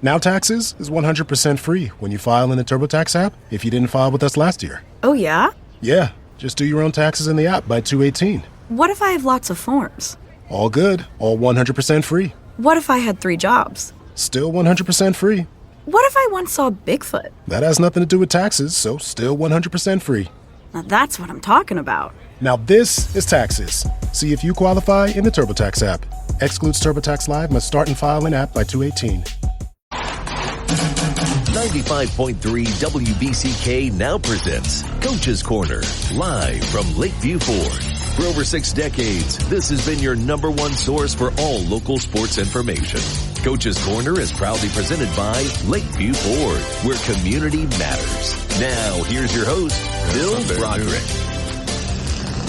Now taxes is 100% free when you file in the TurboTax app if you didn't file with us last year. Oh, yeah? Yeah, just do your own taxes in the app by 2/18. What if I have lots of forms? All good, all 100% free. What if I had 3 jobs? Still 100% free. What if I once saw Bigfoot? That has nothing to do with taxes, so still 100% free. Now that's what I'm talking about. Now this is taxes. See if you qualify in the TurboTax app. Excludes TurboTax Live, must start and file in app by 2/18. 95.3 WBCK now presents Coach's Corner, live from Lakeview Ford. For over 6 decades, this has been your #1 source for all local sports information. Coach's Corner is proudly presented by Lakeview Ford, where community matters. Now, here's your host, Bill Broderick.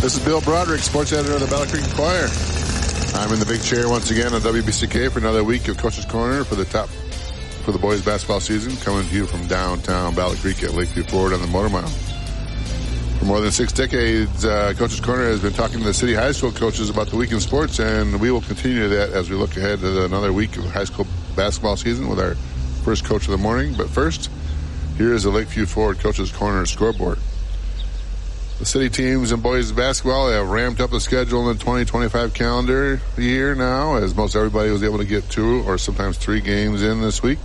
This is Bill Broderick, sports editor of the Battle Creek Enquirer. I'm in the big chair once again on WBCK for another week of Coach's Corner for the boys basketball season, coming to you from downtown Battle Creek at Lakeview Ford on the Motor Mile. For more than 6 decades, Coach's Corner has been talking to the city high school coaches about the week in sports, and we will continue that as we look ahead to another week of high school basketball season with our first coach of the morning. But first, here is the Lakeview Ford Coach's Corner scoreboard. The city teams in boys basketball have ramped up the schedule in the 2025 calendar year now, as most everybody was able to get 2 or sometimes 3 games in this week.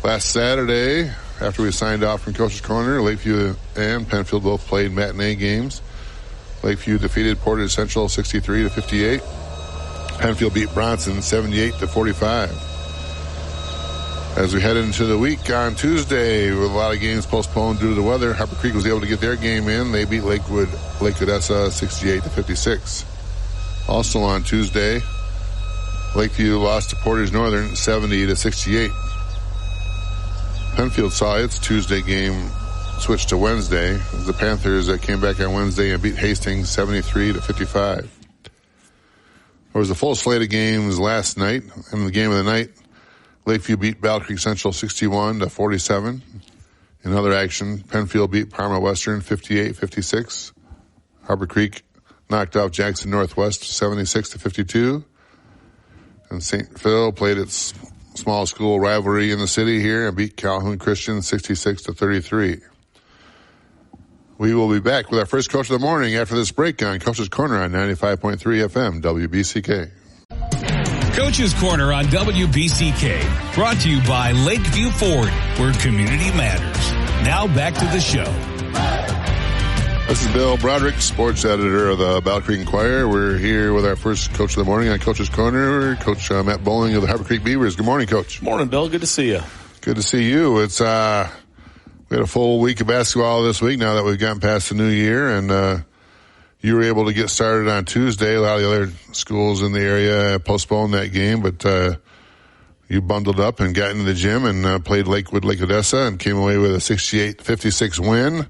Last Saturday, after we signed off from Coach's Corner, Lakeview and Penfield both played matinee games. Lakeview defeated Portage Central 63-58. Penfield beat Bronson 78-45. As we head into the week on Tuesday, with a lot of games postponed due to the weather, Harper Creek was able to get their game in. They beat Lake Odessa 68-56. Also on Tuesday, Lakeview lost to Portage Northern 70-68. Penfield saw its Tuesday game switch to Wednesday. The Panthers came back on Wednesday and beat Hastings 73-55. There was a full slate of games last night. In the game of the night, Lakeview beat Battle Creek Central 61-47. In other action, Penfield beat Parma Western 58-56. Harper Creek knocked off Jackson Northwest 76-52. And St. Phil played its small school rivalry in the city here and beat Calhoun Christian 66-33. We will be back with our first coach of the morning after this break on Coach's Corner on 95.3 FM WBCK. Coach's Corner on WBCK, brought to you by Lakeview Ford, where community matters. Now back to the show. This is Bill Broderick, sports editor of the Battle Creek Enquirer. We're here with our first coach of the morning on Coach's Corner, Coach Matt Bowling of the Harper Creek Beavers. Good morning, Coach. Morning, Bill. Good to see you. Good to see you. It's we had a full week of basketball this week now that we've gotten past the new year, and you were able to get started on Tuesday. A lot of the other schools in the area postponed that game, but you bundled up and got into the gym and played Lake Odessa and came away with a 68-56 win.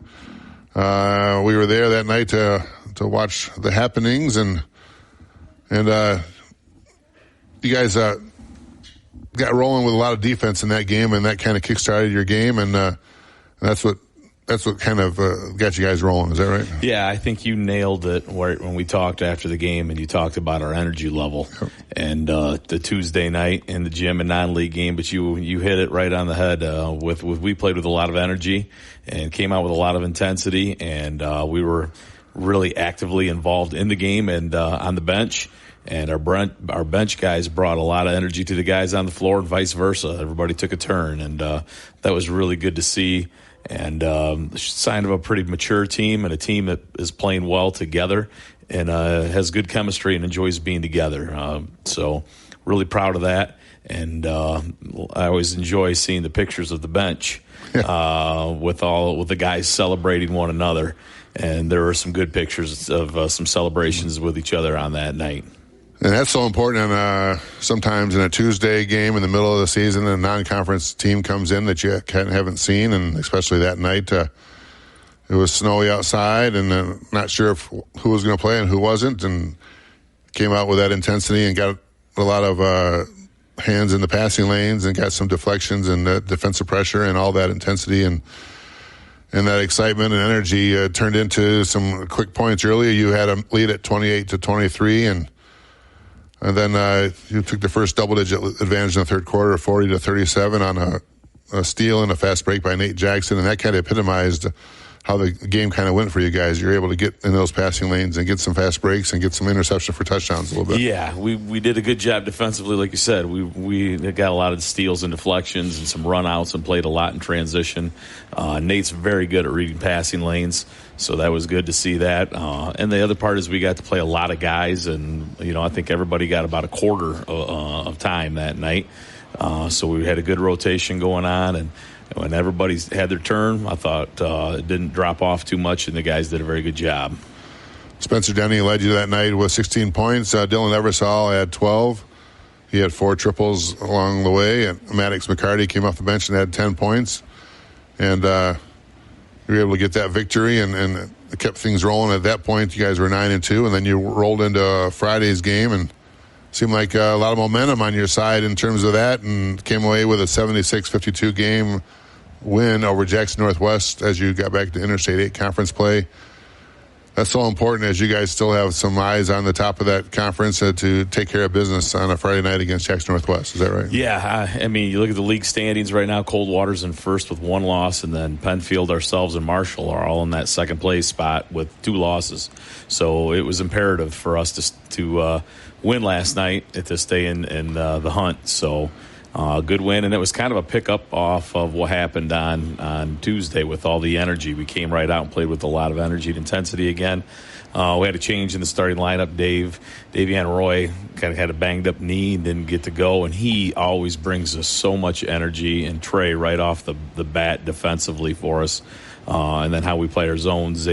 We were there that night to watch the happenings, and you guys got rolling with a lot of defense in that game, and that kind of kick-started your game, and that's what kind of got you guys rolling. Is that right? Yeah, I think you nailed it when we talked after the game, and you talked about our energy level and the Tuesday night in the gym and non-league game. But you hit it right on the head. We played with a lot of energy and came out with a lot of intensity, and we were really actively involved in the game and on the bench. And our bench guys brought a lot of energy to the guys on the floor, and vice versa. Everybody took a turn, and that was really good to see. And sign of a pretty mature team and a team that is playing well together and has good chemistry and enjoys being together. So really proud of that. And I always enjoy seeing the pictures of the bench with the guys celebrating one another. And there were some good pictures of some celebrations with each other on that night. And that's so important. And sometimes in a Tuesday game in the middle of the season, a non-conference team comes in that you haven't seen, and especially that night, it was snowy outside, and not sure who was going to play and who wasn't, and came out with that intensity and got a lot of hands in the passing lanes and got some deflections and defensive pressure and all that intensity and that excitement and energy turned into some quick points earlier. You had a lead at 28-23, and And then you took the first double-digit advantage in the third quarter, 40-37 on a steal and a fast break by Nate Jackson, and that kind of epitomized how the game kind of went for you guys. You're able to get in those passing lanes and get some fast breaks and get some interception for touchdowns a little bit. Yeah, we did a good job defensively, like you said. We got a lot of steals and deflections and some run-outs and played a lot in transition. Nate's very good at reading passing lanes, so that was good to see that. And the other part is we got to play a lot of guys, and I think everybody got about a quarter of time that night. So we had a good rotation going on, and when everybody's had their turn, I thought it didn't drop off too much, and the guys did a very good job. Spencer Denny led you that night with 16 points. Dylan Eversole had 12. He had 4 triples along the way, and Maddox McCarty came off the bench and had 10 points. And you were able to get that victory and kept things rolling. At that point, you guys were 9-2, and then you rolled into Friday's game and seemed like a lot of momentum on your side in terms of that, and came away with a 76-52 game win over Jackson Northwest as you got back to Interstate 8 conference play. That's so important as you guys still have some eyes on the top of that conference to take care of business on a Friday night against Jackson Northwest. Is that right? Yeah, I mean, you look at the league standings right now. Coldwater's in first with 1 loss, and then Penfield, ourselves, and Marshall are all in that second place spot with 2 losses. So it was imperative for us to win last night to stay in the hunt. So good win, and it was kind of a pickup off of what happened on Tuesday with all the energy. We came right out and played with a lot of energy and intensity again. We had a change in the starting lineup. Davian Roy kind of had a banged-up knee, didn't get to go, and he always brings us so much energy, and Trey right off the bat defensively for us. And then how we play our zones.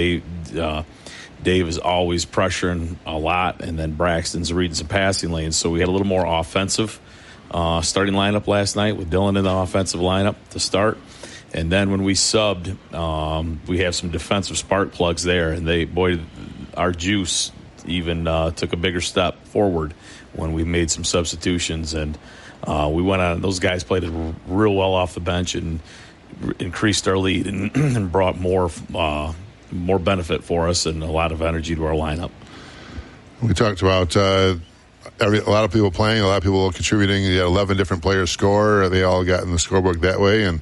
Dave is always pressuring a lot, and then Braxton's reading some passing lanes. So we had a little more offensive starting lineup last night with Dylan in the offensive lineup to start. And then when we subbed, we have some defensive spark plugs there. And our juice even took a bigger step forward when we made some substitutions. And we went on. Those guys played it real well off the bench and increased our lead and brought more benefit for us and a lot of energy to our lineup. We talked about a lot of people playing, a lot of people contributing. You had 11 different players score. They all got in the scorebook that way, and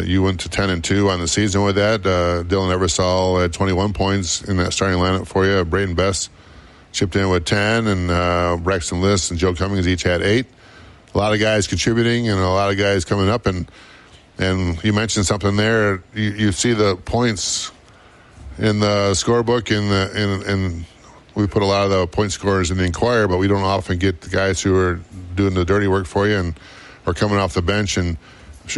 you went to 10-2 on the season with that. Dylan Eversole had 21 points in that starting lineup for you. Braden Best chipped in with 10, and Braxton List and Joe Cummings each had 8. A lot of guys contributing and a lot of guys coming up, and you mentioned something there. You see the points in the scorebook, and we put a lot of the point scorers in the Enquirer, but we don't often get the guys who are doing the dirty work for you and are coming off the bench. And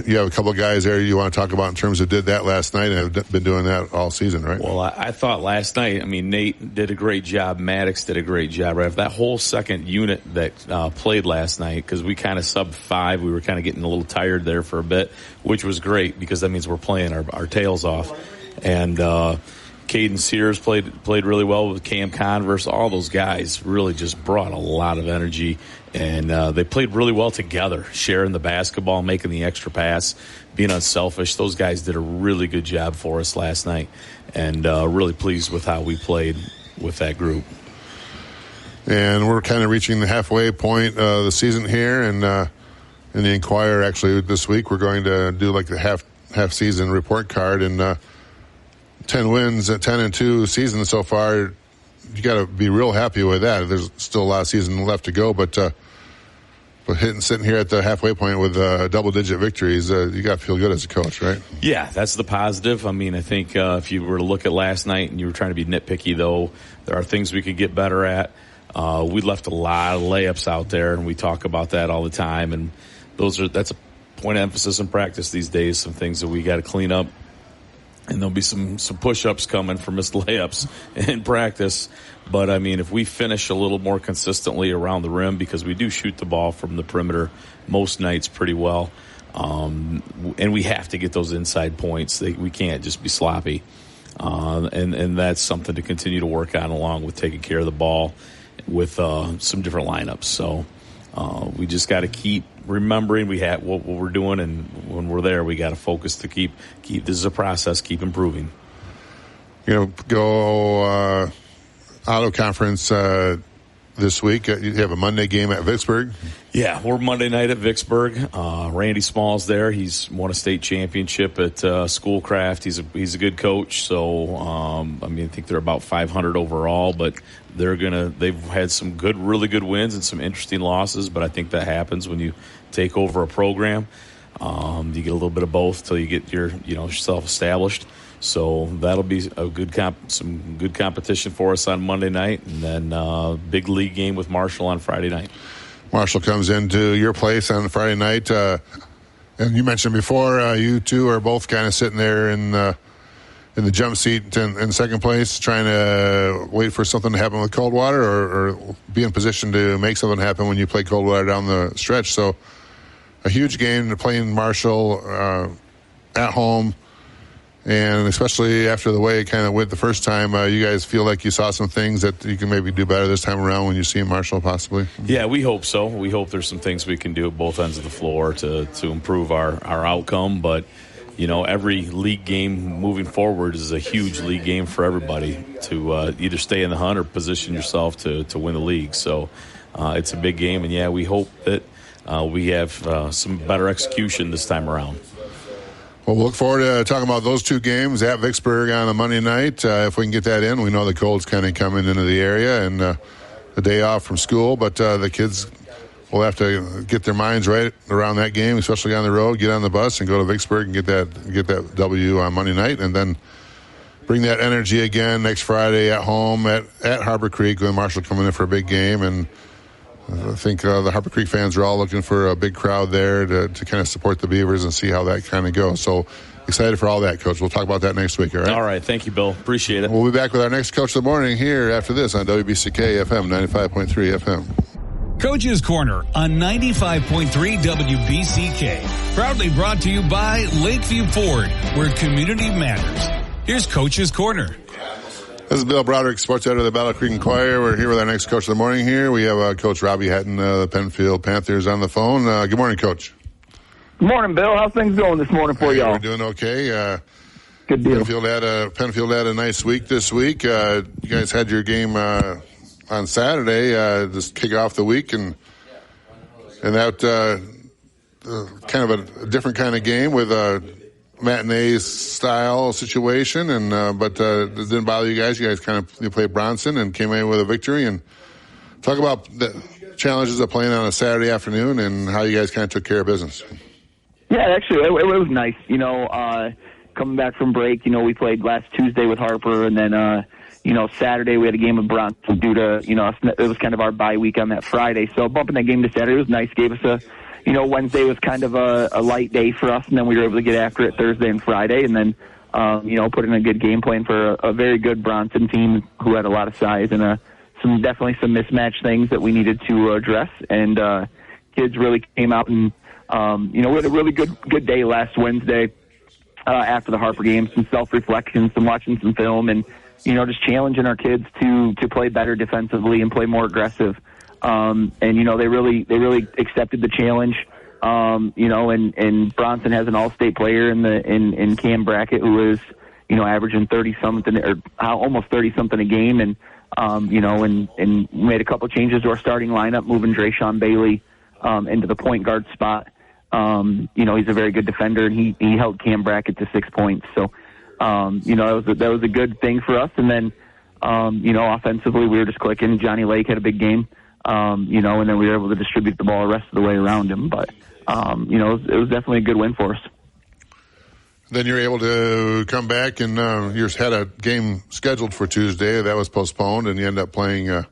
you have a couple of guys there you want to talk about in terms of did that last night and have been doing that all season, right? Well, I thought last night, Nate did a great job. Maddox did a great job. Right? That whole second unit that played last night, because we kind of subbed 5. We were kind of getting a little tired there for a bit, which was great because that means we're playing our tails off. And Caden Sears played really well with Cam Converse. All those guys really just brought a lot of energy, and they played really well together, sharing the basketball, making the extra pass, being unselfish. Those guys did a really good job for us last night, and really pleased with how we played with that group. And we're kind of reaching the halfway point of the season here, and in the Enquirer actually this week we're going to do like the half season report card, and 10 wins at 10-2 season so far. You got to be real happy with that. There's still a lot of season left to go, but sitting here at the halfway point with double-digit victories, you got to feel good as a coach, right? Yeah, that's the positive. I think if you were to look at last night and you were trying to be nitpicky, though, there are things we could get better at. We left a lot of layups out there, and we talk about that all the time. And that's a point of emphasis in practice these days. Some things that we got to clean up. And there'll be some push-ups coming for missed layups in practice. But, if we finish a little more consistently around the rim, because we do shoot the ball from the perimeter most nights pretty well, and we have to get those inside points. We can't just be sloppy. And that's something to continue to work on, along with taking care of the ball with some different lineups. So we just got to keep remembering we have what we're doing, and when we're there, we got to focus to keep. This is a process. Keep improving. Go out of conference. this week. You have a Monday game at Vicksburg. Yeah, we're Monday night at Vicksburg. Randy Small's there. He's won a state championship at Schoolcraft. He's a good coach. So I think they're about 500 overall, but they've had some really good wins and some interesting losses. But I think that happens when you take over a program. You get a little bit of both till you get yourself established. So that'll be some good competition for us on Monday night, and then big league game with Marshall on Friday night. Marshall comes into your place on Friday night, and you mentioned before you two are both kind of sitting there in the jump seat in second place, trying to wait for something to happen with Coldwater, or be in position to make something happen when you play Coldwater down the stretch. So a huge game to play in Marshall at home. And especially after the way it kind of went the first time, you guys feel like you saw some things that you can maybe do better this time around when you see Marshall possibly? Yeah, we hope so. We hope there's some things we can do at both ends of the floor to improve our outcome. But, every league game moving forward is a huge league game for everybody to either stay in the hunt or position yourself to win the league. So it's a big game. And, we hope that we have some better execution this time around. Well, we'll look forward to talking about those two games at Vicksburg on a Monday night. If we can get that in, we know the cold's kind of coming into the area and the day off from school, but the kids will have to get their minds right around that game, especially on the road, get on the bus and go to Vicksburg and get that W on Monday night, and then bring that energy again next Friday at home at Harbor Creek when Marshall coming in for a big game. And I think the Harbor Creek fans are all looking for a big crowd there to kind of support the Beavers and see how that kind of goes. So excited for all that, Coach. We'll talk about that next week, all right? All right. Thank you, Bill. Appreciate it. We'll be back with our next Coach of the Morning here after this on WBCK FM 95.3 FM. Coach's Corner on 95.3 WBCK. Proudly brought to you by Lakeview Ford, where community matters. Here's Coach's Corner. This is Bill Broderick, sports editor of the Battle Creek Enquirer. We're here with our next Coach of the Morning here. We have Coach Robbie Hatton, the Penfield Panthers, on the phone. Good morning, Coach. Good morning, Bill. How's things going this morning for y'all? We're doing okay. Good deal. Penfield had a nice week this week. You guys had your game on Saturday, just kick off the week, and that kind of a different kind of game with matinee style situation, and but it didn't bother you guys. You guys you played Bronson and came in with a victory. And talk about the challenges of playing on a Saturday afternoon and how you guys kind of took care of business. Yeah, actually, it was nice. Coming back from break, we played last Tuesday with Harper, and then Saturday we had a game with Bronson due to it was kind of our bye week on that Friday. So bumping that game to Saturday was nice. Gave us a Wednesday was kind of a light day for us, and then we were able to get after it Thursday and Friday, and then, put in a good game plan for a very good Bronson team who had a lot of size and definitely some mismatch things that we needed to address. And kids really came out and, we had a really good day last Wednesday after the Harper game, some self-reflection, some watching some film, and, just challenging our kids to play better defensively and play more aggressive. They really accepted the challenge. And Bronson has an all-state player in Cam Brackett who is, averaging 30-something or almost 30-something a game, and and made a couple changes to our starting lineup, moving Drayshawn Bailey into the point guard spot. He's a very good defender, and he held Cam Brackett to 6 points. So, that was a good thing for us. And then, offensively, we were just clicking. Johnny Lake had a big game. And then we were able to distribute the ball the rest of the way around him. But, it was definitely a good win for us. Then you're able to come back, and you had a game scheduled for Tuesday. That was postponed, and you end up playing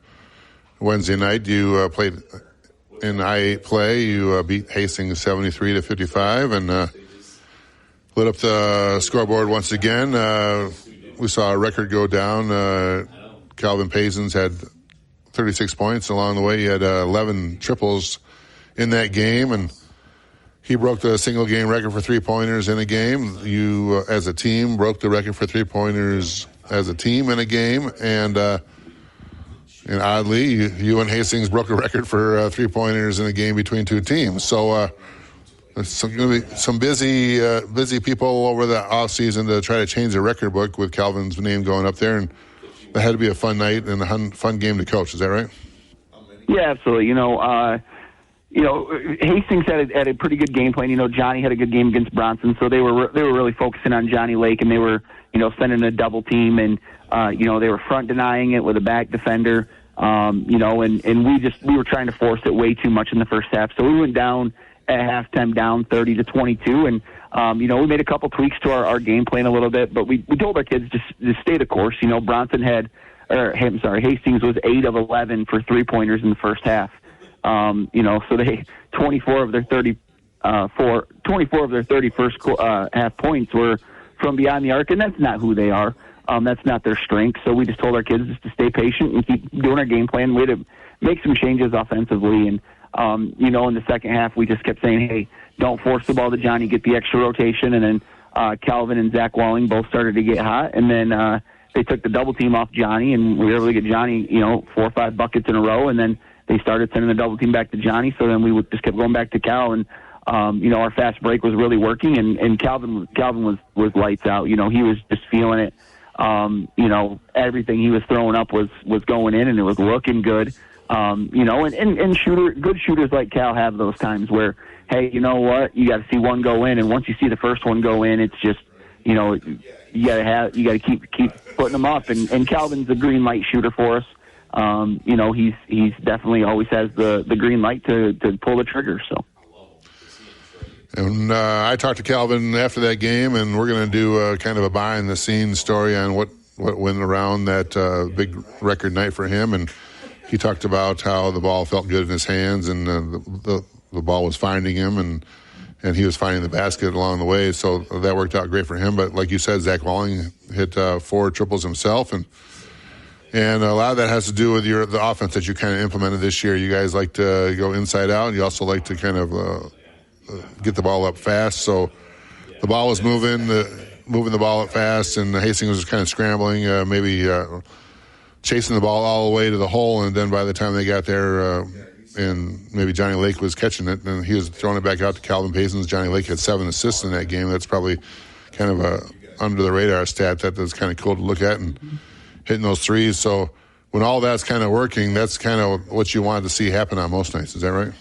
Wednesday night. You played in I-8 play. You beat Hastings 73-55 and lit up the scoreboard once again. We saw a record go down. Calvin Pazins had 36 points along the way. He had 11 triples in that game, and he broke the single-game record for three-pointers in a game. You, as a team, broke the record for three-pointers as a team in a game, and oddly, you and Hastings broke a record for three-pointers in a game between two teams. So there's going to be some busy people over the off-season to try to change the record book with Calvin's name going up there, and that had to be a fun night and a fun game to coach. Is that right? Yeah, absolutely. Hastings had a pretty good game plan. Johnny had a good game against Bronson, so they were really focusing on Johnny Lake, and they were sending a double team, and they were front denying it with a back defender. And we were trying to force it way too much in the first half, so we went down at halftime down 30-22, and we made a couple tweaks to our game plan a little bit, but we told our kids to stay the course. Hastings was 8 of 11 for 3-pointers in the first half. So they 24 of their 30 first half points were from beyond the arc, and that's not who they are. That's not their strength. So we just told our kids just to stay patient and keep doing our game plan. We had to make some changes offensively, and in the second half we just kept saying, hey, don't force the ball to Johnny, get the extra rotation, and then Calvin and Zach Walling both started to get hot, and then they took the double team off Johnny, and we were able to get Johnny 4 or 5 buckets in a row, and then they started sending the double team back to Johnny, so then we just kept going back to Cal, and our fast break was really working, and Calvin was lights out. He was just feeling it. Everything he was throwing up was going in, and it was looking good. And good shooters like Cal have those times where, hey, you know what, you got to see one go in, and once you see the first one go in, it's just, you got to keep putting them up, and Calvin's a green light shooter for us. He's definitely always has the green light to pull the trigger. So. And I talked to Calvin after that game, and we're going to do kind of a behind-the-scenes story on what went around that big record night for him. And he talked about how the ball felt good in his hands, and the ball was finding him, and he was finding the basket along the way. So that worked out great for him. But like you said, Zach Walling hit 4 triples himself, and a lot of that has to do with the offense that you kind of implemented this year. You guys like to go inside out. You also like to kind of get the ball up fast. So the ball was moving the ball up fast, and Hastings was kind of scrambling, maybe chasing the ball all the way to the hole. And then by the time they got there, and maybe Johnny Lake was catching it, and he was throwing it back out to Calvin Pazins. Johnny Lake had 7 assists in that game. That's probably kind of a under the radar stat that's kind of cool to look at, and hitting those threes. So when all that's kind of working, that's kind of what you wanted to see happen on most nights. Is that right?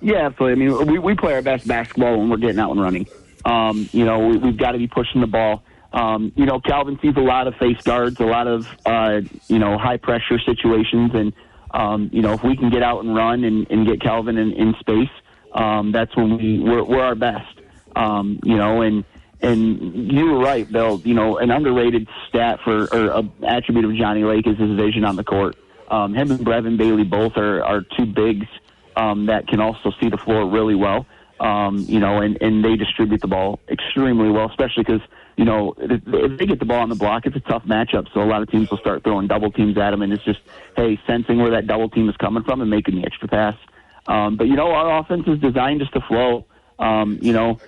Yeah, absolutely. I mean, we play our best basketball when we're getting out and running. We've got to be pushing the ball. Calvin sees a lot of face guards, a lot of, high pressure situations. And, if we can get out and run and get Calvin in space, that's when we're our best. And you were right, Bill. An underrated stat or an attribute of Johnny Lake is his vision on the court. Him and Brevin Bailey both are 2 bigs that can also see the floor really well. And they distribute the ball extremely well, especially because, if they get the ball on the block, it's a tough matchup. So a lot of teams will start throwing double teams at them, and it's just, hey, sensing where that double team is coming from and making the extra pass. But our offense is designed just to flow. We're going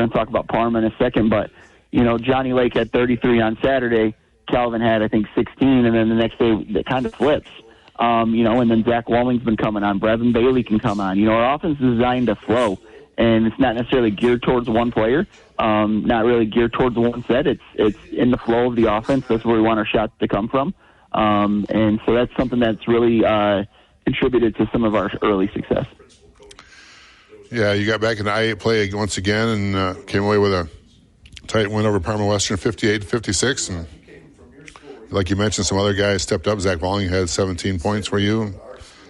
to talk about Parma in a second, but, Johnny Lake had 33 on Saturday. Calvin had, I think, 16, and then the next day it kind of flips. And then Zach Walling's been coming on. Brevin Bailey can come on. Our offense is designed to flow, and it's not necessarily geared towards one player, not really geared towards one set. It's in the flow of the offense. That's where we want our shots to come from. And so that's something that's really contributed to some of our early success. Yeah, you got back in the I-8 play once again and came away with a tight win over Parma Western, 58-56. And like you mentioned, some other guys stepped up. Zach Walling had 17 points for you,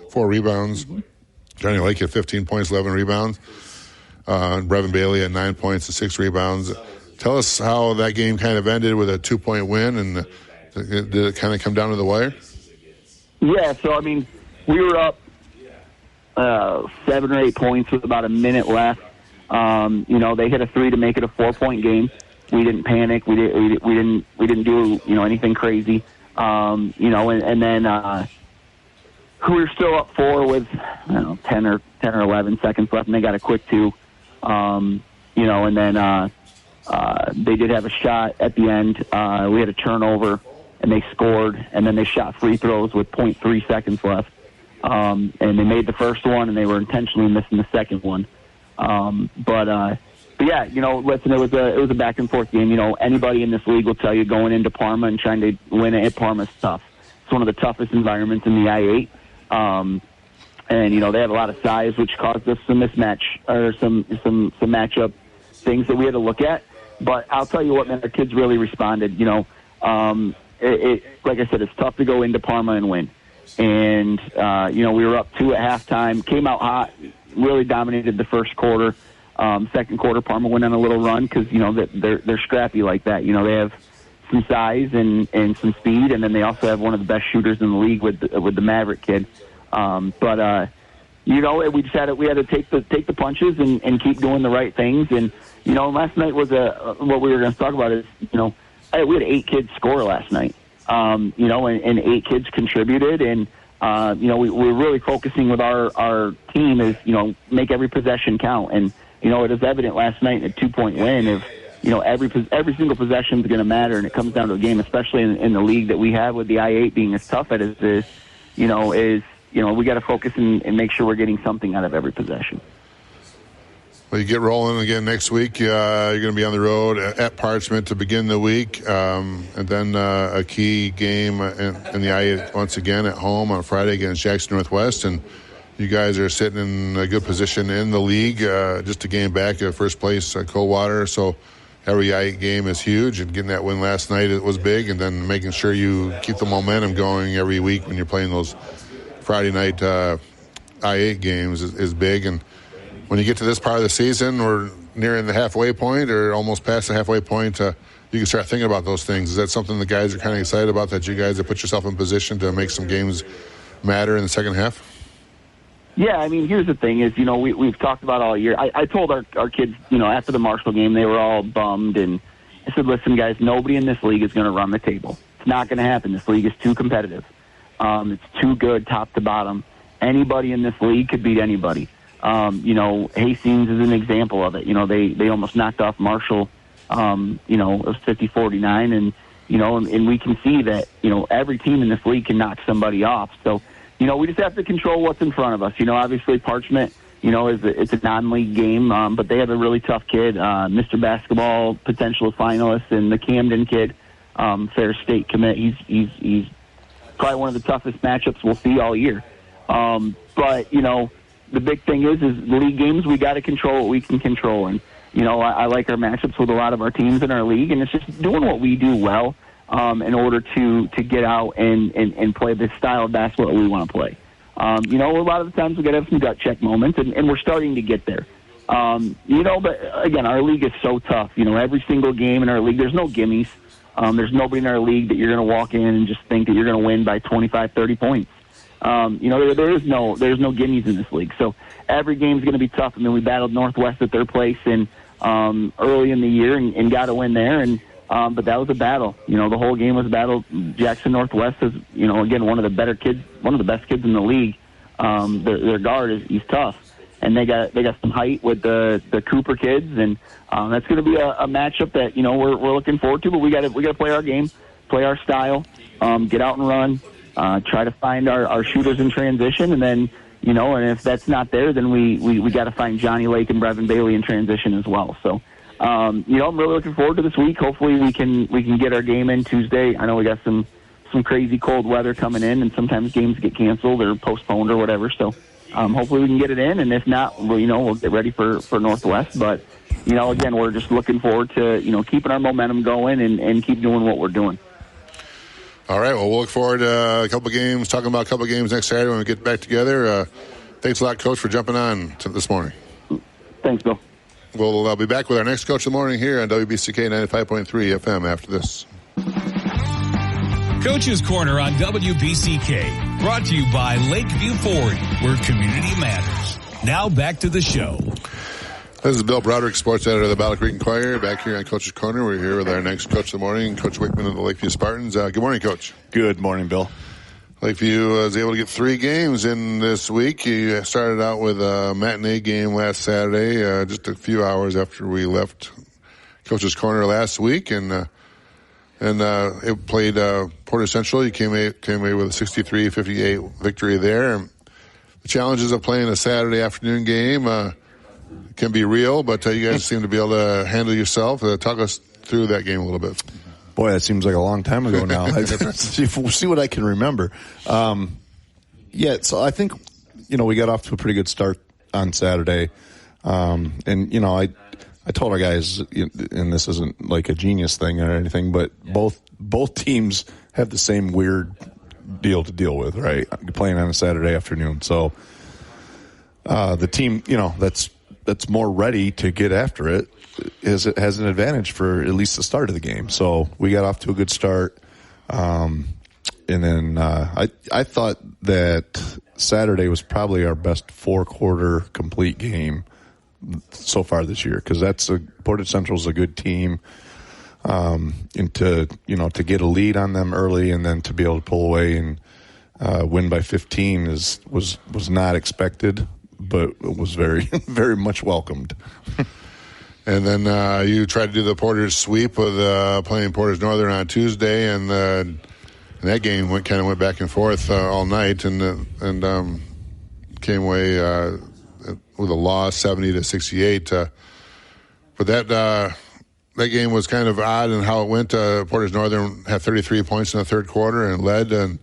4 rebounds. Johnny Lake had 15 points, 11 rebounds. Brevin Bailey had 9 points and 6 rebounds. Tell us how that game kind of ended with a 2-point win, and did it kind of come down to the wire? Yeah, so, we were up 7 or 8 points with about a minute left. They hit a 3 to make it a 4-point game. We didn't panic. We didn't do anything crazy. And then we were still up 4 with 10 or 11 seconds left, and they got a quick 2. And then they did have a shot at the end. We had a turnover, and they scored, and then they shot free throws with 0.3 seconds left. And they made the first one, and they were intentionally missing the second one. But yeah, listen, it was a back and forth game. Anybody in this league will tell you going into Parma and trying to win at Parma is tough. It's one of the toughest environments in the I-8. And, they have a lot of size, which caused us some mismatch or some matchup things that we had to look at. But I'll tell you what, man, our kids really responded. Like I said, it's tough to go into Parma and win. And, we were up 2 at halftime, came out hot, really dominated the first quarter. Second quarter, Parma went on a little run because, they're scrappy like that. They have some size and some speed, and then they also have one of the best shooters in the league with the Maverick kid. We just we had to take the punches and keep doing the right things. And, last night was what we were going to talk about is, we had 8 kids score last night, and 8 kids contributed. And, we're really focusing with our team is, make every possession count. And, it is evident last night in a 2-point win of, every single possession is going to matter, and it comes down to a game, especially in the league that we have with the I-8 being as tough as it is, we got to focus and make sure we're getting something out of every possession. Well, you get rolling again next week. You're going to be on the road at Parchment to begin the week, and then a key game in the I-8 once again at home on Friday against Jackson Northwest. And you guys are sitting in a good position in the league just to gain back first place Coldwater. So every I-8 game is huge, and getting that win last night, it was big, and then making sure you keep the momentum going every week when you're playing those Friday night I-8 games is big. And when you get to this part of the season, we're nearing the halfway point or almost past the halfway point, you can start thinking about those things. Is that something the guys are kind of excited about, that you guys have put yourself in position to make some games matter in the second half? Yeah, I mean, here's the thing is, we've talked about all year. I told our kids, after the Marshall game, they were all bummed. And I said, listen, guys, nobody in this league is going to run the table. It's not going to happen. This league is too competitive. It's too good top to bottom. Anybody in this league could beat anybody. Hastings is an example of it. They almost knocked off Marshall, it was 50-49. And, and we can see that, every team in this league can knock somebody off. So, we just have to control what's in front of us. Obviously Parchment, it's a non-league game, but they have a really tough kid, Mr. Basketball potential finalist, and the Camden kid, Fair State commit. He's probably one of the toughest matchups we'll see all year. But, the big thing is league games, we got to control what we can control. And, I like our matchups with a lot of our teams in our league, and it's just doing what we do well. In order to get out and play this style of basketball we want to play. A lot of the times we got to have some gut check moments, and we're starting to get there. But again, our league is so tough. Every single game in our league, there's no gimmies. There's nobody in our league that you're going to walk in and just think that you're going to win by 25, 30 points. There's no gimmies in this league. So every game's going to be tough. I mean, we battled Northwest at their place and early in the year and got a win there. But that was a battle. The whole game was a battle. Jackson Northwest is, again, one of the best kids in the league. Their guard he's tough, and they got some height with the Cooper kids, and that's going to be a matchup that we're looking forward to. But we got to play our game, play our style, get out and run, try to find our shooters in transition, and then and if that's not there, then we got to find Johnny Lake and Brevin Bailey in transition as well. So. I'm really looking forward to this week. Hopefully we can get our game in Tuesday. I know we got some crazy cold weather coming in, and sometimes games get canceled or postponed or whatever. So hopefully we can get it in, and if not, we'll get ready for Northwest. But again, we're just looking forward to keeping our momentum going and keep doing what we're doing. All right. Well, we'll look forward to talking about a couple of games next Saturday when we get back together. Thanks a lot, Coach, for jumping on this morning. Thanks, Bill. We'll be back with our next Coach of the Morning here on WBCK 95.3 FM after this. Coach's Corner on WBCK, brought to you by Lakeview Ford, where community matters. Now back to the show. This is Bill Broderick, sports editor of the Battle Creek Enquirer, back here on Coach's Corner. We're here with our next Coach of the Morning, Coach Wickman of the Lakeview Spartans. Good morning, Coach. Good morning, Bill. Lakeview was able to get 3 games in this week. You started out with a matinee game last Saturday, just a few hours after we left Coach's Corner last week, and it played Porter Central. You came away with a 63-58 victory there. And the challenges of playing a Saturday afternoon game can be real, but you guys seem to be able to handle yourself. Talk us through that game a little bit. Boy, that seems like a long time ago now. See what I can remember. Yeah, so I think, we got off to a pretty good start on Saturday. And, I told our guys, and this isn't like a genius thing or anything, but both teams have the same weird deal to deal with, right? Playing on a Saturday afternoon. So the team, that's more ready to get after it has an advantage for at least the start of the game. So we got off to a good start. And then I thought that Saturday was probably our best 4-quarter complete game so far this year, because Portage Central's a good team. And to get a lead on them early and then to be able to pull away and win by 15 was not expected, but it was very, very much welcomed. And then you tried to do the Portage sweep with playing Portage Northern on Tuesday, and that game went back and forth all night, and came away with a loss, 70-68. But that game was kind of odd in how it went. Portage Northern had 33 points in the third quarter and led, and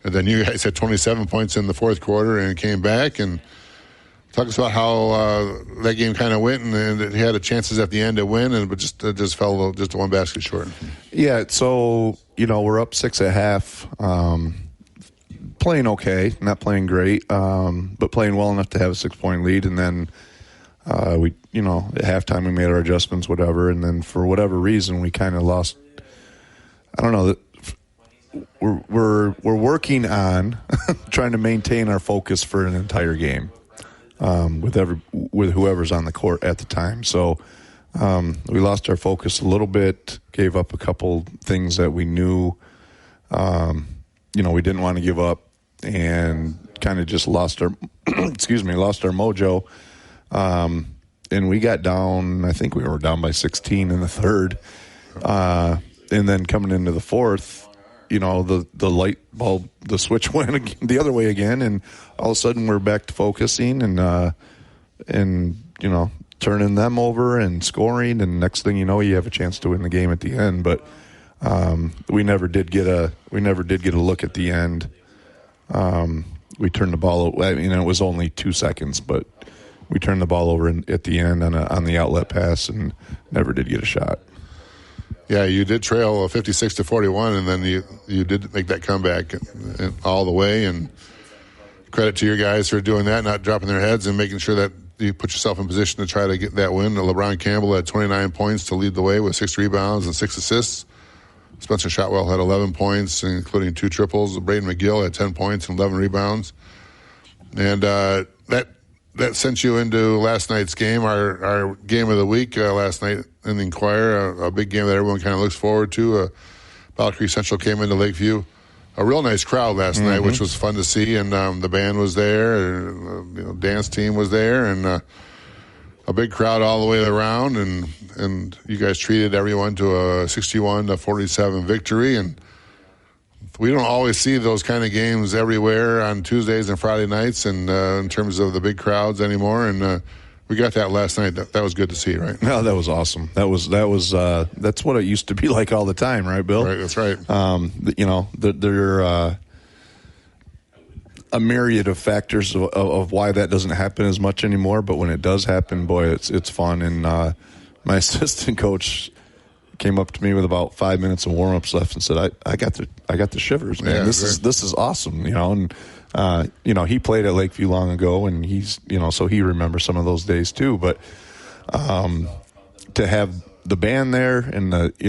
then you guys had 27 points in the fourth quarter and came back. And talk us about how that game kind of went, and it had chances at the end to win, but just fell just one basket short. Yeah, so we're up 6 at half. Playing okay, not playing great, but playing well enough to have a 6-point lead. And then we, at halftime we made our adjustments, whatever. And then for whatever reason, we kind of lost. I don't know. We're working on trying to maintain our focus for an entire game with whoever's on the court at the time. So we lost our focus a little bit, gave up a couple things that we knew, we didn't want to give up, and kind of just lost our mojo. And we got down, I think we were down by 16 in the third. And then coming into the fourth, the light bulb, the switch went the other way again, and all of a sudden we're back to focusing and turning them over and scoring, and next thing you know, you have a chance to win the game at the end. But we never did get a look at the end. We turned the ball over. I mean, it was only 2 seconds, but we turned the ball over at the end on the outlet pass and never did get a shot. Yeah, you did trail 56-41, and then you did make that comeback all the way. And credit to your guys for doing that, not dropping their heads and making sure that you put yourself in position to try to get that win. LeBron Campbell had 29 points to lead the way with 6 rebounds and 6 assists. Spencer Shotwell had 11 points, including 2 triples. Braden McGill had 10 points and 11 rebounds. And that sent you into last night's game, our game of the week last night in the Enquirer, a big game that everyone kind of looks forward to. Battle Creek Central came into Lakeview. A real nice crowd last night, which was fun to see, and the band was there, dance team was there, and a big crowd all the way around, and you guys treated everyone to a 61-47 victory, and we don't always see those kind of games everywhere on Tuesdays and Friday nights, and in terms of the big crowds anymore, and we got that last night. That was good to see, right? No, that was awesome. That's what it used to be like all the time, right, Bill? Right, that's right. There are a myriad of factors of why that doesn't happen as much anymore, but when it does happen, boy, it's fun. And my assistant coach came up to me with about 5 minutes of warm-ups left and said, I got the shivers, man. Yeah, this is awesome, and he played at Lakeview long ago, and he's, so he remembers some of those days too. But to have the band there, and it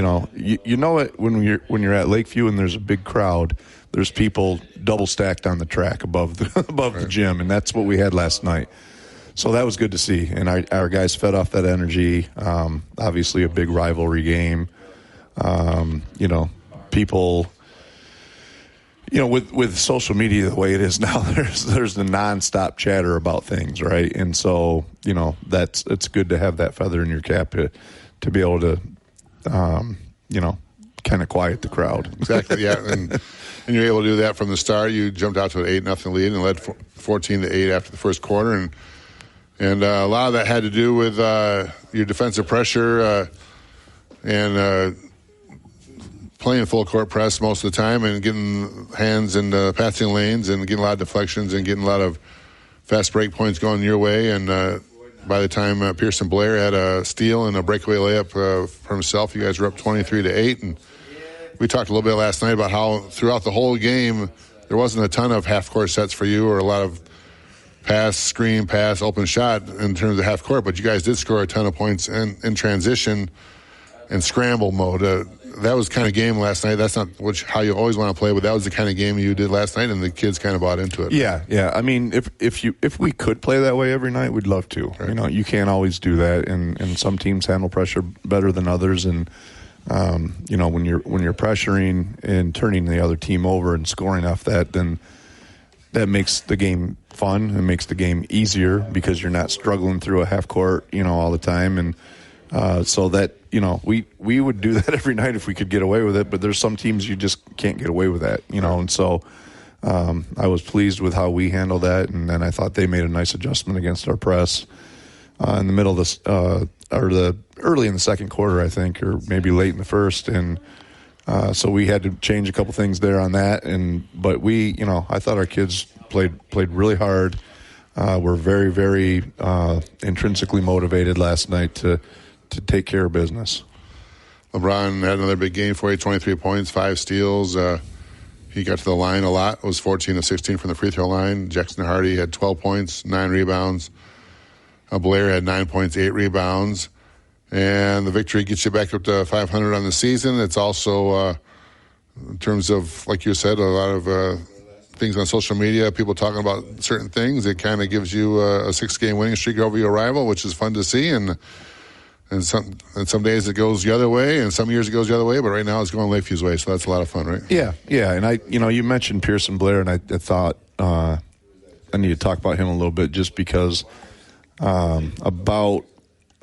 when you're at Lakeview and there's a big crowd, there's people double stacked on the track above the gym, and that's what we had last night. So that was good to see, and our guys fed off that energy. Obviously, a big rivalry game. People. With social media the way it is now, there's the nonstop chatter about things, right? And so, it's good to have that feather in your cap to be able to, kind of quiet the crowd. Exactly, yeah. And you're able to do that from the start. You jumped out to an 8-0 lead and led 14-8 after the first quarter, and a lot of that had to do with your defensive pressure and playing full court press most of the time and getting hands in the passing lanes and getting a lot of deflections and getting a lot of fast break points going your way. And by the time Pearson Blair had a steal and a breakaway layup for himself, you guys were up 23-8. And we talked a little bit last night about how throughout the whole game there wasn't a ton of half-court sets for you or a lot of pass, screen, pass, open shot in terms of half-court, but you guys did score a ton of points in transition and scramble mode. That was the kind of game last night. That's not how you always want to play, but that was the kind of game you did last night, and the kids kind of bought into it. Yeah. I mean, if we could play that way every night, we'd love to. Right. You know, you can't always do that, and some teams handle pressure better than others. And you know, when you're pressuring and turning the other team over and scoring off that, then that makes the game fun and makes the game easier because you're not struggling through a half court, you know, all the time. And so that, you know, we would do that every night if we could get away with it, but there's some teams you just can't get away with that, you know. And so I was pleased with how we handled that, and then I thought they made a nice adjustment against our press in the middle of this, or the early in the second quarter, I think, or maybe late in the first, and so we had to change a couple things there on that. But we, you know, I thought our kids played really hard. We're very, very intrinsically motivated last night to take care of business. LeBron had another big game for you, 23 points, 5 steals. He got to the line a lot. It was 14 of 16 from the free throw line. Jackson Hardy had 12 points, 9 rebounds. Blair had 9 points, 8 rebounds. And the victory gets you back up to 500 on the season. It's also, in terms of, like you said, a lot of things on social media, people talking about certain things. It kind of gives you a 6-game winning streak over your rival, which is fun to see. And some days it goes the other way, and some years it goes the other way. But right now it's going Lakeview's way, so that's a lot of fun, right? Yeah. And you mentioned Pearson Blair, and I thought I need to talk about him a little bit just because about,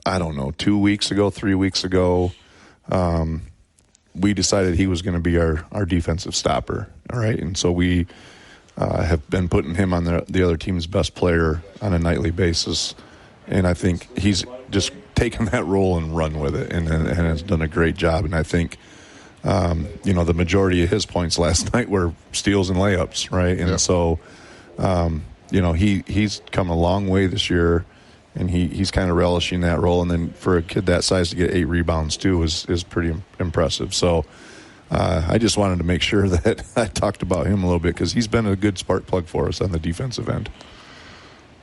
I don't know, 3 weeks ago, we decided he was going to be our defensive stopper. All right, and so we have been putting him on the other team's best player on a nightly basis, and I think he's just taken that role and run with it, and has done a great job. And I think, the majority of his points last night were steals and layups, right? And so, he's come a long way this year, and he's kind of relishing that role. And then for a kid that size to get 8 rebounds too is pretty impressive. So I just wanted to make sure that I talked about him a little bit because he's been a good spark plug for us on the defensive end.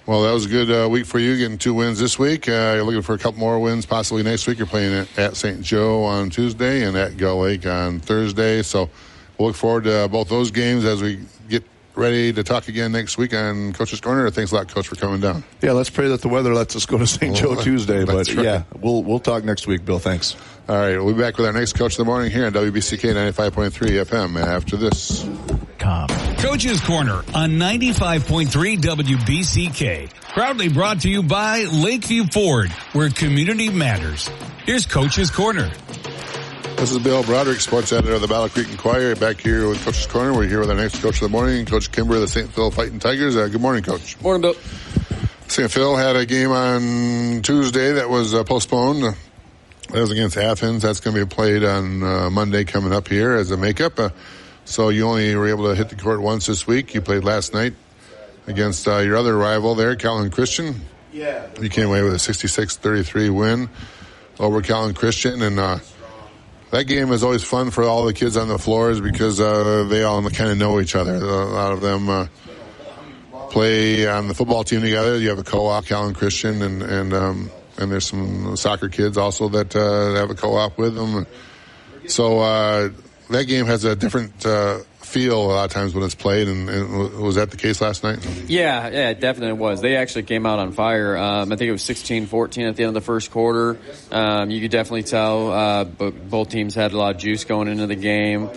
Well, that was a good week for you, getting 2 wins this week. You're looking for a couple more wins possibly next week. You're playing at St. Joe on Tuesday and at Gull Lake on Thursday. So we'll look forward to both those games as we get ready to talk again next week on Coach's Corner. Thanks a lot, Coach, for coming down. Yeah, let's pray that the weather lets us go to St. Joe Tuesday. But, right. Yeah, we'll talk next week, Bill. Thanks. All right, we'll be back with our next Coach of the Morning here on WBCK 95.3 FM after this. Coach's Corner on 95.3 WBCK. Proudly brought to you by Lakeview Ford, where community matters. Here's Coach's Corner. This is Bill Broderick, sports editor of the Battle Creek Enquirer, back here with Coach's Corner. We're here with our next Coach of the Morning, Coach Kimber of the St. Phil Fighting Tigers. Good morning, Coach. Morning, Bill. St. Phil had a game on Tuesday that was postponed. That was against Athens. That's going to be played on Monday coming up here as a makeup. So you only were able to hit the court once this week. You played last night against your other rival there, Calhoun Christian. Yeah. You came away with a 66-33 win over Calhoun Christian. And that game is always fun for all the kids on the floors because they all kind of know each other. A lot of them play on the football team together. You have a co-op, Calhoun Christian, and there's some soccer kids also that have a co-op with them. So that game has a different feel a lot of times when it's played, and was that the case last night? Yeah, it definitely was. They actually came out on fire. I think it was 16-14 at the end of the first quarter. You could definitely tell both teams had a lot of juice going into the game.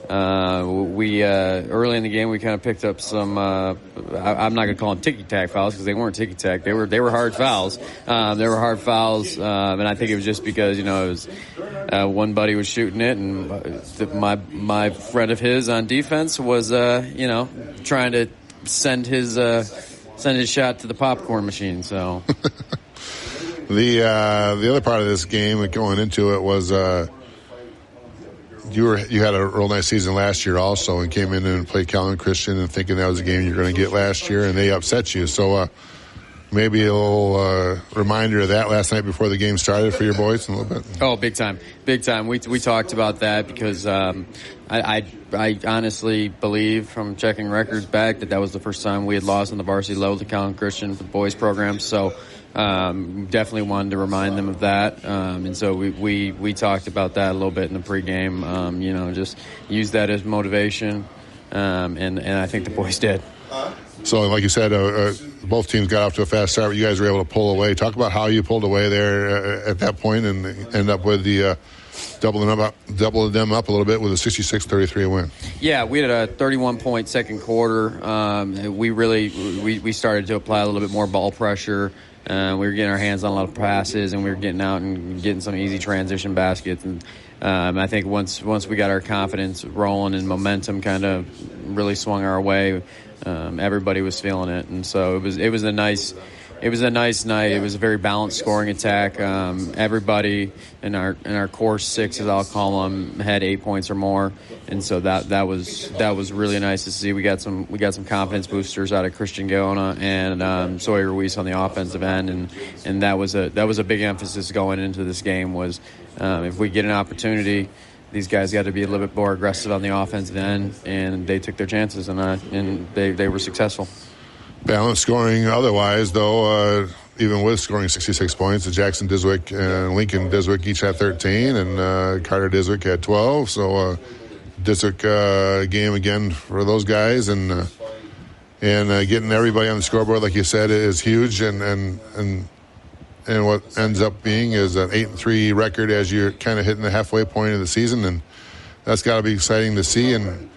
We early in the game we kind of picked up some I'm not going to call them ticky-tack fouls because they weren't ticky-tack. They were hard fouls. And I think it was just because it was one buddy was shooting it, and my friend of his on defense was trying to send his shot to the popcorn machine. So the other part of this game going into it was you had a real nice season last year also, and came in and played Calvin Christian and thinking that was a game you're going to get last year, and they upset you. So maybe a little reminder of that last night before the game started for your boys a little bit. Oh, big time. We talked about that because I honestly believe from checking records back that was the first time we had lost on the varsity level to Calvin Christian for the boys program. So definitely wanted to remind them of that. And so we talked about that a little bit in the pregame. Just use that as motivation. And I think the boys did. So, like you said, both teams got off to a fast start, but you guys were able to pull away. Talk about how you pulled away there at that point and end up with the doubling them up a little bit with a 66-33 win. Yeah, we had a 31-point second quarter. We started to apply a little bit more ball pressure. We were getting our hands on a lot of passes, and we were getting out and getting some easy transition baskets. And I think once we got our confidence rolling and momentum kind of really swung our way, everybody was feeling it. And so it was a nice night. It was a very balanced scoring attack. Everybody in our core six, as I'll call them, had 8 points or more, and so that was really nice to see. We got some confidence boosters out of Christian Gaona and Sawyer Ruiz on the offensive end, and that was a big emphasis going into this game. Was if we get an opportunity, these guys got to be a little bit more aggressive on the offensive end, and they took their chances, and they were successful. Balanced scoring otherwise, though, even with scoring 66 points, Jackson Diswick and Lincoln Diswick each had 13, and Carter Diswick had 12. So Diswick game again for those guys, and getting everybody on the scoreboard, like you said, is huge. And what ends up being is an 8-3 record as you're kind of hitting the halfway point of the season, and that's got to be exciting to see. And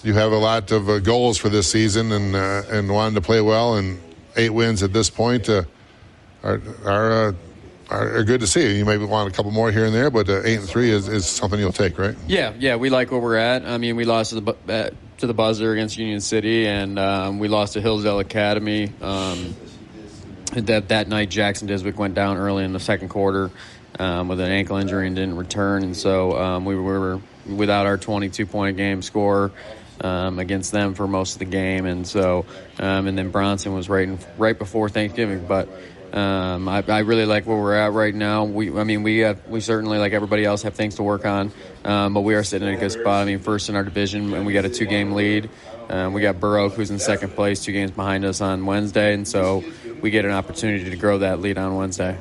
you have a lot of goals for this season, and wanting to play well, and 8 wins at this point are good to see. You maybe want a couple more here and there, but 8-3 is something you'll take, right? Yeah, we like where we're at. I mean, we lost to the buzzer against Union City, and we lost to Hillsdale Academy. That night, Jackson Diswick went down early in the second quarter with an ankle injury and didn't return, and so we were without our 22-point-a-game scorer against them for most of the game, and so and then Bronson was right before Thanksgiving. But I really like where we're at right now. We certainly, like everybody else, have things to work on, but we are sitting in a good spot. I mean, first in our division, and we got a 2-game lead. We got Burr Oak, who's in second place, 2 games behind us on Wednesday, and so we get an opportunity to grow that lead on Wednesday.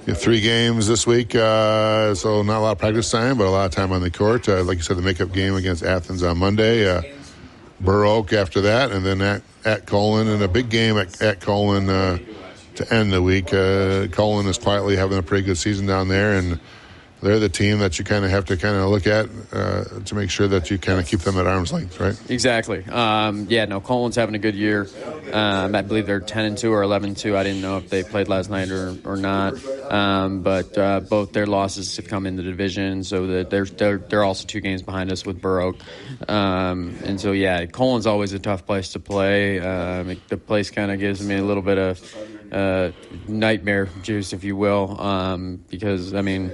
You have 3 games this week, so not a lot of practice time, but a lot of time on the court. Like you said, the makeup game against Athens on Monday, Burr Oak after that, and then at Colon, and a big game at Colon to end the week. Colon is quietly having a pretty good season down there, and they're the team that you kind of have to look at to make sure that you kind of keep them at arm's length, right? Exactly. Colon's having a good year. I believe they're 10-2 or 11-2. I didn't know if they played last night or not. But both their losses have come in the division, so that they're also 2 games behind us with Burr Oak. And so Colon's always a tough place to play. The place kind of gives me a little bit of nightmare juice, if you will, because I mean,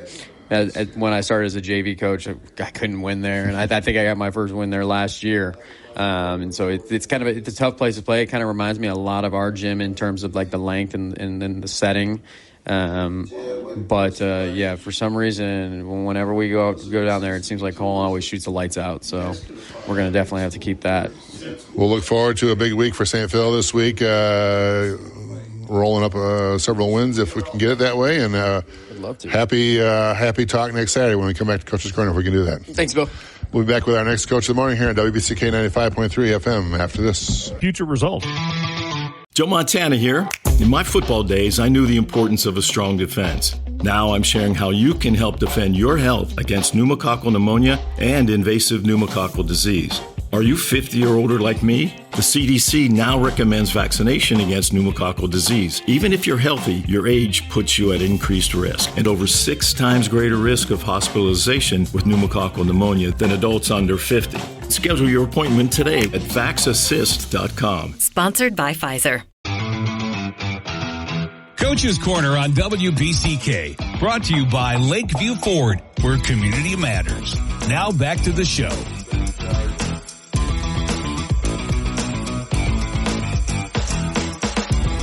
when I started as a JV coach, I couldn't win there, and I think I got my first win there last year. And so it's kind of it's a tough place to play. It kind of reminds me a lot of our gym in terms of like the length and the setting. But for some reason, whenever we go down there, it seems like Colin always shoots the lights out. So we're going to definitely have to keep that. We'll look forward to a big week for St. Phil this week. Rolling up several wins if we can get it that way, and love to. Happy talk next Saturday when we come back to Coach's Corner if we can do that. Thanks, Bill. We'll be back with our next Coach of the Morning here on WBCK 95.3 FM after this. Future results. Joe Montana here. In my football days, I knew the importance of a strong defense. Now I'm sharing how you can help defend your health against pneumococcal pneumonia and invasive pneumococcal disease. Are you 50 or older like me? The CDC now recommends vaccination against pneumococcal disease. Even if you're healthy, your age puts you at increased risk and over 6 times greater risk of hospitalization with pneumococcal pneumonia than adults under 50. Schedule your appointment today at vaxassist.com. Sponsored by Pfizer. Coach's Corner on WBCK, brought to you by Lakeview Ford, where community matters. Now back to the show.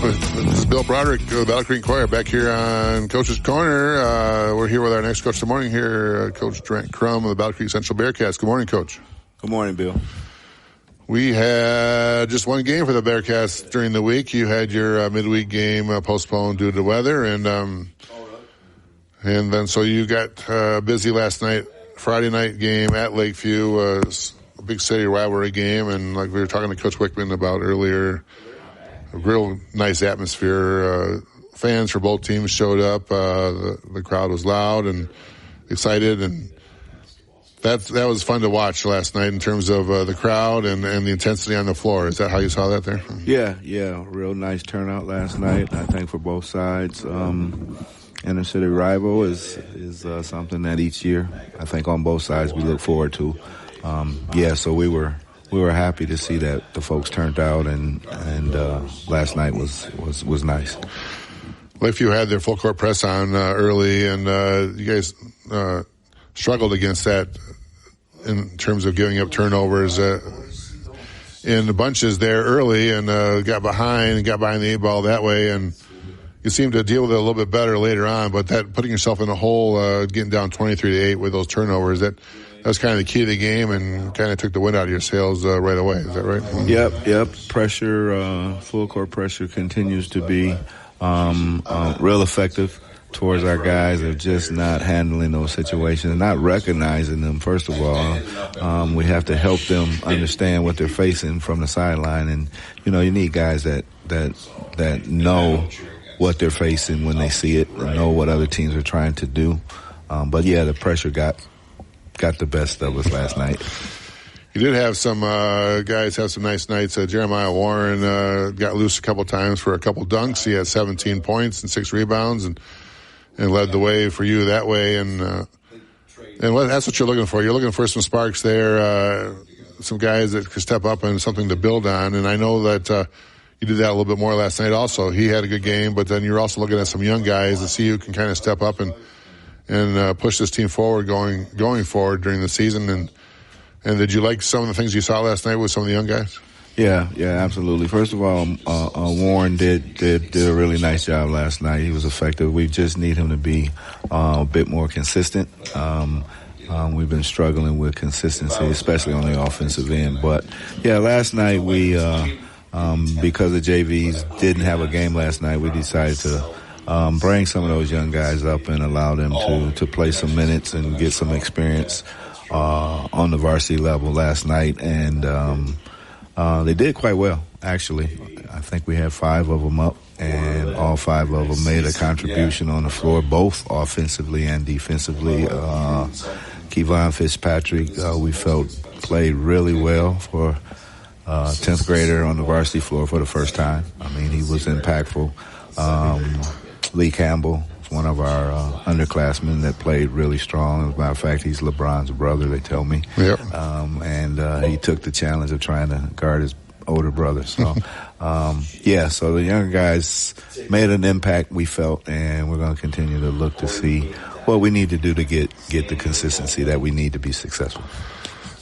This is Bill Broderick of the Battle Creek Enquirer back here on Coach's Corner. We're here with our next coach of the morning here, Coach Trent Crum of the Battle Creek Central Bearcats. Good morning, Coach. Good morning, Bill. We had just one game for the Bearcats during the week. You had your midweek game postponed due to weather, and then so you got busy last night. Friday night game at Lakeview was a big city rivalry game, and like we were talking to Coach Wickman about earlier, a real nice atmosphere. Fans for both teams showed up. The crowd was loud and excited, and that was fun to watch last night in terms of the crowd and the intensity on the floor. Is that how you saw that there? Yeah, real nice turnout last night, I think, for both sides. Inner city rival is something that each year, I think, on both sides we look forward to. So we were happy to see that the folks turned out, and last night was nice. Lakeview had their full court press on early, and you guys struggled against that in terms of giving up turnovers in the bunches there early, and got behind the 8 ball that way, and you seemed to deal with it a little bit better later on. But that putting yourself in a hole, getting down 23-8 with those turnovers, that was kind of the key to the game and kind of took the wind out of your sails right away. Is that right? Yep. Pressure, full court pressure continues to be real effective towards our guys. They're just not handling those situations and not recognizing them. First of all, we have to help them understand what they're facing from the sideline, and you need guys that know what they're facing when they see it and know what other teams are trying to do. But the pressure got the best of us last night. You did have some guys have some nice nights. Jeremiah Warren got loose a couple times for a couple dunks. He had 17 points and 6 rebounds and led the way for you that way. And that's what you're looking for. You're looking for some sparks there, some guys that could step up and something to build on. And I know that you did that a little bit more last night also. He had a good game, but then you're also looking at some young guys to see who can kind of step up and push this team forward going forward during the season. And did you like some of the things you saw last night with some of the young guys? Yeah, absolutely. First of all, Warren did a really nice job last night. He was effective. We just need him to be a bit more consistent. We've been struggling with consistency, especially on the offensive end. But last night we, because the JVs didn't have a game last night, we decided to bring some of those young guys up and allow them to play some minutes and get some experience on the varsity level last night, and they did quite well, actually. I think we had 5 of them up, and all 5 of them made a contribution on the floor, both offensively and defensively. Kevon Fitzpatrick, we felt, played really well for 10th grader on the varsity floor for the first time. I mean, he was impactful. Lee Campbell, one of our underclassmen that played really strong. As a matter of fact, he's LeBron's brother, they tell me. Yep. And he took the challenge of trying to guard his older brother. So, so the younger guys made an impact, we felt, and we're going to continue to look to see what we need to do to get the consistency that we need to be successful.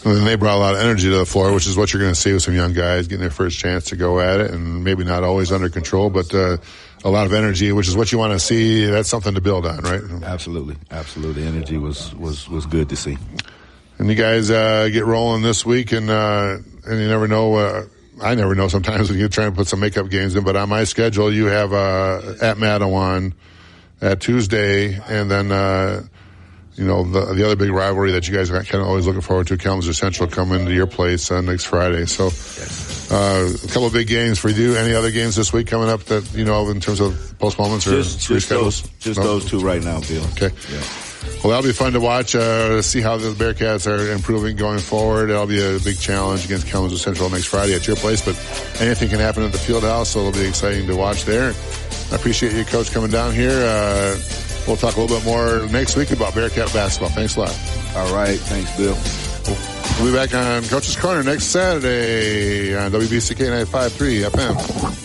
And they brought a lot of energy to the floor, which is what you're going to see with some young guys getting their first chance to go at it, and maybe not always under control, but a lot of energy, which is what you want to see. That's something to build on, right? Absolutely. Energy was good to see. And you guys get rolling this week, and you never know. I never know sometimes when you're trying to put some makeup games in, but on my schedule, you have at Madawan at Tuesday, and then the other big rivalry that you guys are kind of always looking forward to, Kalamazoo Central, coming to your place next Friday. So a couple of big games for you. Any other games this week coming up that, in terms of postponements or reschedules? Just those 2 right now, Bill. Okay. Yeah. Well, that'll be fun to watch, to see how the Bearcats are improving going forward. It'll be a big challenge against Kalamazoo Central next Friday at your place, but anything can happen at the field house, so it'll be exciting to watch there. I appreciate you, Coach, coming down here. We'll talk a little bit more next week about Bearcat basketball. Thanks a lot. All right. Thanks, Bill. We'll be back on Coach's Corner next Saturday on WBCK 95.3 FM.